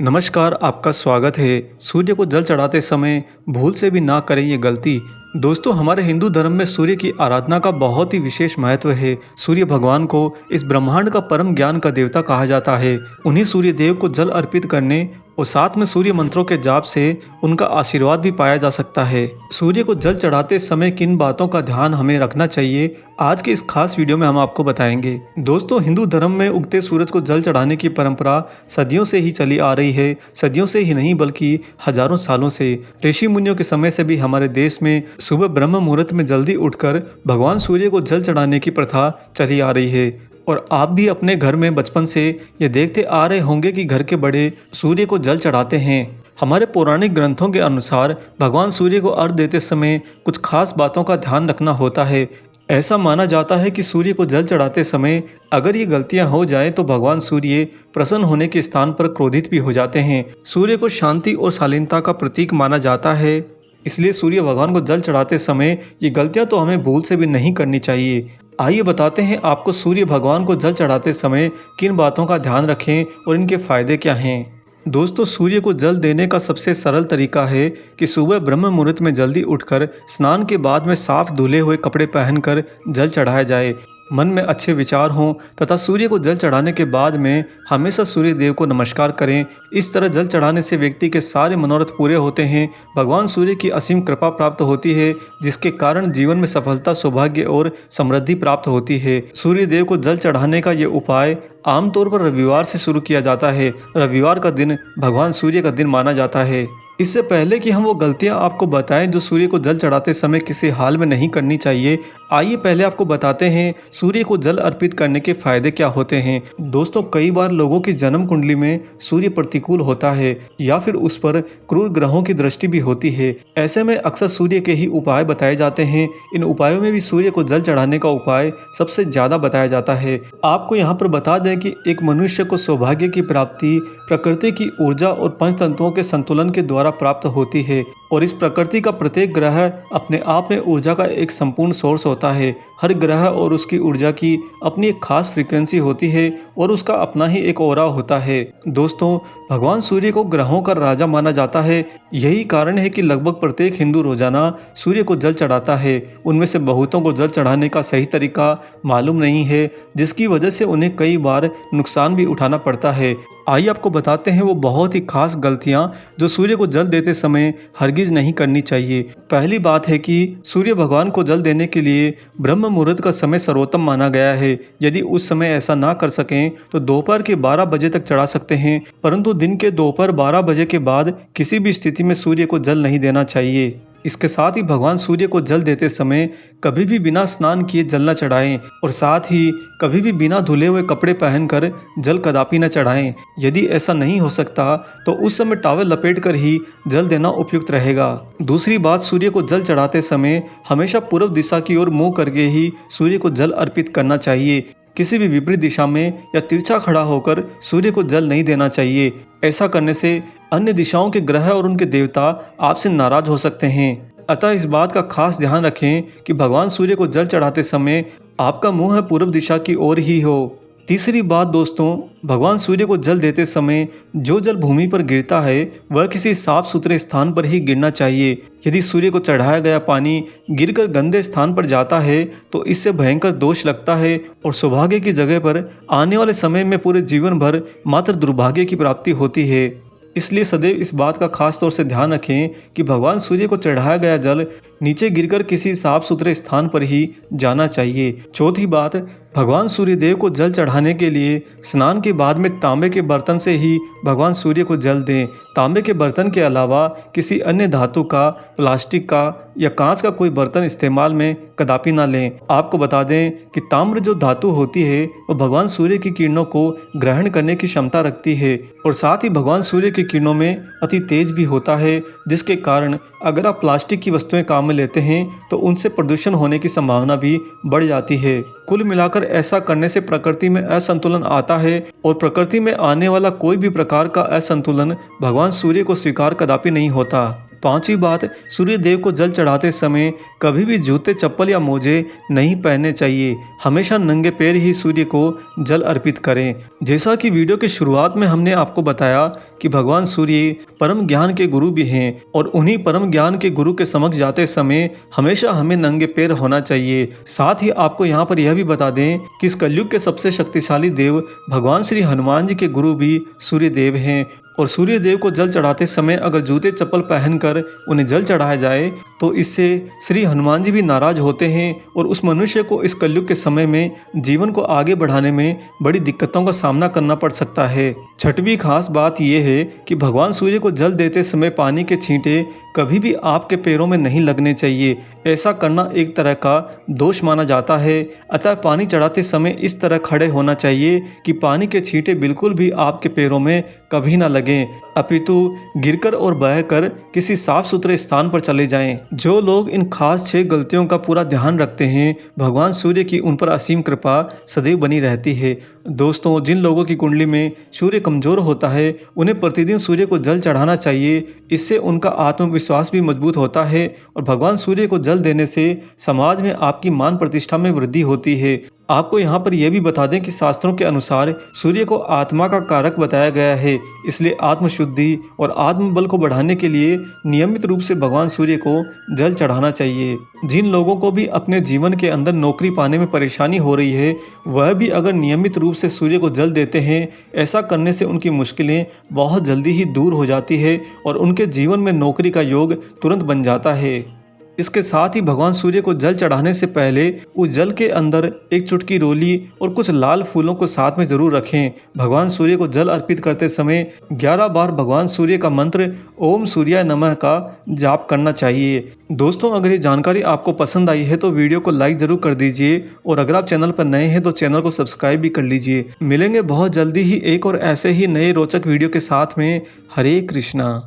नमस्कार, आपका स्वागत है। सूर्य को जल चढ़ाते समय भूल से भी ना करें ये गलती। दोस्तों, हमारे हिंदू धर्म में सूर्य की आराधना का बहुत ही विशेष महत्व है। सूर्य भगवान को इस ब्रह्मांड का परम ज्ञान का देवता कहा जाता है। उन्हीं सूर्य देव को जल अर्पित करने और साथ में सूर्य मंत्रों के जाप से उनका आशीर्वाद भी पाया जा सकता है। सूर्य को जल चढ़ाते समय किन बातों का ध्यान हमें रखना चाहिए, आज के इस खास वीडियो में हम आपको बताएंगे। दोस्तों, हिंदू धर्म में उगते सूरज को जल चढ़ाने की परंपरा सदियों से ही चली आ रही है। सदियों से ही नहीं बल्कि हजारों सालों से। ऋषि मुनियों के समय से भी हमारे देश में सुबह ब्रह्म मुहूर्त में जल्दी उठकर भगवान सूर्य को जल चढ़ाने की प्रथा चली आ रही है। और आप भी अपने घर में बचपन से ये देखते आ रहे होंगे कि घर के बड़े सूर्य को जल चढ़ाते हैं। हमारे पौराणिक ग्रंथों के अनुसार भगवान सूर्य को अर्घ देते समय कुछ खास बातों का ध्यान रखना होता है। ऐसा माना जाता है कि सूर्य को जल चढ़ाते समय अगर ये गलतियां हो जाए तो भगवान सूर्य प्रसन्न होने के स्थान पर क्रोधित भी हो जाते हैं। सूर्य को शांति और शालीनता का प्रतीक माना जाता है, इसलिए सूर्य भगवान को जल चढ़ाते समय ये गलतियां तो हमें भूल से भी नहीं करनी चाहिए। आइए बताते हैं आपको सूर्य भगवान को जल चढ़ाते समय किन बातों का ध्यान रखें और इनके फायदे क्या हैं। दोस्तों, सूर्य को जल देने का सबसे सरल तरीका है कि सुबह ब्रह्म मुहूर्त में जल्दी उठकर स्नान के बाद में साफ धुले हुए कपड़े पहनकर जल चढ़ाया जाए। मन में अच्छे विचार हों तथा सूर्य को जल चढ़ाने के बाद में हमेशा सूर्य देव को नमस्कार करें। इस तरह जल चढ़ाने से व्यक्ति के सारे मनोरथ पूरे होते हैं। भगवान सूर्य की असीम कृपा प्राप्त होती है, जिसके कारण जीवन में सफलता, सौभाग्य और समृद्धि प्राप्त होती है। सूर्य देव को जल चढ़ाने का ये उपाय आमतौर पर रविवार से शुरू किया जाता है। रविवार का दिन भगवान सूर्य का दिन माना जाता है। इससे पहले कि हम वो गलतियां आपको बताएं जो सूर्य को जल चढ़ाते समय किसी हाल में नहीं करनी चाहिए, आइए पहले आपको बताते हैं सूर्य को जल अर्पित करने के फायदे क्या होते हैं। दोस्तों, कई बार लोगों की जन्म कुंडली में सूर्य प्रतिकूल होता है या फिर उस पर क्रूर ग्रहों की दृष्टि भी होती है। ऐसे में अक्सर सूर्य के ही उपाय बताए जाते हैं। इन उपायों में भी सूर्य को जल चढ़ाने का उपाय सबसे ज्यादा बताया जाता है। आपको यहाँ पर बता दें कि एक मनुष्य को सौभाग्य की प्राप्ति प्रकृति की ऊर्जा और पंचतत्वों के संतुलन के द्वारा प्राप्त होती है, और इस प्रकृति का प्रत्येक ग्रह अपने आप में ऊर्जा का एक संपूर्ण सोर्स होता है। हर ग्रह और उसकी ऊर्जा की अपनी एक खास फ्रीक्वेंसी होती है और उसका अपना ही एक ऑरा होता है। दोस्तों, भगवान सूर्य को ग्रहों का राजा माना जाता है। यही कारण है कि लगभग प्रत्येक हिंदू रोजाना सूर्य को जल चढ़ाता है। उनमें से बहुतों को जल चढ़ाने का सही तरीका मालूम नहीं है, जिसकी वजह से उन्हें कई बार नुकसान भी उठाना पड़ता है। आइए आपको बताते हैं वो बहुत ही खास गलतियां जो सूर्य को जल देते समय हरगिज नहीं करनी चाहिए। पहली बात है कि सूर्य भगवान को जल देने के लिए ब्रह्म मुहूर्त का समय सर्वोत्तम माना गया है। यदि उस समय ऐसा ना कर सकें तो दोपहर के 12 बजे तक चढ़ा सकते हैं, परंतु दिन के दोपहर 12 बजे के बाद किसी भी स्थिति में सूर्य को जल नहीं देना चाहिए। इसके साथ ही भगवान सूर्य को जल देते समय कभी भी बिना स्नान किए जल न चढ़ाएं, और साथ ही कभी भी बिना धुले हुए कपड़े पहनकर जल कदापि न चढ़ाएं। यदि ऐसा नहीं हो सकता तो उस समय टॉवल लपेटकर ही जल देना उपयुक्त रहेगा। दूसरी बात, सूर्य को जल चढ़ाते समय हमेशा पूर्व दिशा की ओर मुंह करके ही सूर्य को जल अर्पित करना चाहिए। किसी भी विपरीत दिशा में या तिरछा खड़ा होकर सूर्य को जल नहीं देना चाहिए। ऐसा करने से अन्य दिशाओं के ग्रह और उनके देवता आपसे नाराज हो सकते हैं। अतः इस बात का खास ध्यान रखें कि भगवान सूर्य को जल चढ़ाते समय आपका मुंह पूर्व दिशा की ओर ही हो। तीसरी बात दोस्तों, भगवान सूर्य को जल देते समय जो जल भूमि पर गिरता है वह किसी साफ सुथरे स्थान पर ही गिरना चाहिए। यदि सूर्य को चढ़ाया गया पानी गिरकर गंदे स्थान पर जाता है तो इससे भयंकर दोष लगता है और सौभाग्य की जगह पर आने वाले समय में पूरे जीवन भर मात्र दुर्भाग्य की प्राप्ति होती है। इसलिए सदैव इस बात का खास तौर से ध्यान रखें कि भगवान सूर्य को चढ़ाया गया जल नीचे गिरकर किसी साफ सुथरे स्थान पर ही जाना चाहिए। चौथी बात, भगवान सूर्य देव को जल चढ़ाने के लिए स्नान के बाद में तांबे के बर्तन से ही भगवान सूर्य को जल दें। तांबे के बर्तन के अलावा किसी अन्य धातु का, प्लास्टिक का या कांच का कोई बर्तन इस्तेमाल में कदापि ना लें। आपको बता दें कि ताम्र जो धातु होती है वह भगवान सूर्य की किरणों को ग्रहण करने की क्षमता रखती है, और साथ ही भगवान सूर्य की किरणों में अति तेज भी होता है, जिसके कारण अगर आप प्लास्टिक की वस्तुएं काम में लेते हैं तो उनसे प्रदूषण होने की संभावना भी बढ़ जाती है। कुल मिलाकर ऐसा करने से प्रकृति में असंतुलन आता है, और प्रकृति में आने वाला कोई भी प्रकार का असंतुलन भगवान सूर्य को स्वीकार कदापि नहीं होता। पांचवी बात, सूर्य देव को जल चढ़ाते समय कभी भी जूते, चप्पल या मोजे नहीं पहनने चाहिए। हमेशा नंगे पैर ही सूर्य को जल अर्पित करें। जैसा कि वीडियो के शुरुआत में हमने आपको बताया कि भगवान सूर्य परम ज्ञान के गुरु भी हैं और उन्हीं परम ज्ञान के गुरु के समक्ष जाते समय हमेशा हमें नंगे पैर होना चाहिए। साथ ही आपको यहाँ पर यह भी बता दें कि इस कलयुग के सबसे शक्तिशाली देव भगवान श्री हनुमान जी के गुरु भी सूर्य देव हैं और सूर्य देव को जल चढ़ाते समय अगर जूते चप्पल पहनकर उन्हें जल चढ़ाया जाए तो इससे श्री हनुमान जी भी नाराज होते हैं और उस मनुष्य को इस कलयुग के समय में जीवन को आगे बढ़ाने में बड़ी दिक्कतों का सामना करना पड़ सकता है। छठवीं खास बात यह है कि भगवान सूर्य को जल देते समय पानी के छींटे कभी भी आपके पैरों में नहीं लगने चाहिए। ऐसा करना एक तरह का दोष माना जाता है। अतः पानी चढ़ाते समय इस तरह खड़े होना चाहिए कि पानी के छींटे बिल्कुल भी आपके पैरों में कभी ना लगें, अपितु गिरकर और बहकर किसी साफ सुथरे स्थान पर चले जाएं। जो लोग इन खास 6 गलतियों का पूरा ध्यान रखते हैं, भगवान सूर्य की उन पर असीम कृपा सदैव बनी रहती है। दोस्तों, जिन लोगों की कुंडली में सूर्य कमजोर होता है उन्हें प्रतिदिन सूर्य को जल चढ़ाना चाहिए। इससे उनका आत्मविश्वास भी मजबूत होता है और भगवान सूर्य को जल देने से समाज में आपकी मान प्रतिष्ठा में वृद्धि होती है। आपको यहाँ पर यह भी बता दें कि शास्त्रों के अनुसार सूर्य को आत्मा का कारक बताया गया है, इसलिए आत्मशुद्धि और आत्मबल को बढ़ाने के लिए नियमित रूप से भगवान सूर्य को जल चढ़ाना चाहिए। जिन लोगों को भी अपने जीवन के अंदर नौकरी पाने में परेशानी हो रही है, वह भी अगर नियमित रूप से सूर्य को जल देते हैं, ऐसा करने से उनकी मुश्किलें बहुत जल्दी ही दूर हो जाती है और उनके जीवन में नौकरी का योग तुरंत बन जाता है। इसके साथ ही भगवान सूर्य को जल चढ़ाने से पहले उस जल के अंदर एक चुटकी रोली और कुछ लाल फूलों को साथ में जरूर रखें। भगवान सूर्य को जल अर्पित करते समय 11 बार भगवान सूर्य का मंत्र ओम सूर्याय नमः का जाप करना चाहिए। दोस्तों, अगर ये जानकारी आपको पसंद आई है तो वीडियो को लाइक जरूर कर दीजिए और अगर आप चैनल पर नए हैं तो चैनल को सब्सक्राइब भी कर लीजिए। मिलेंगे बहुत जल्दी ही एक और ऐसे ही नए रोचक वीडियो के साथ में। हरे कृष्णा।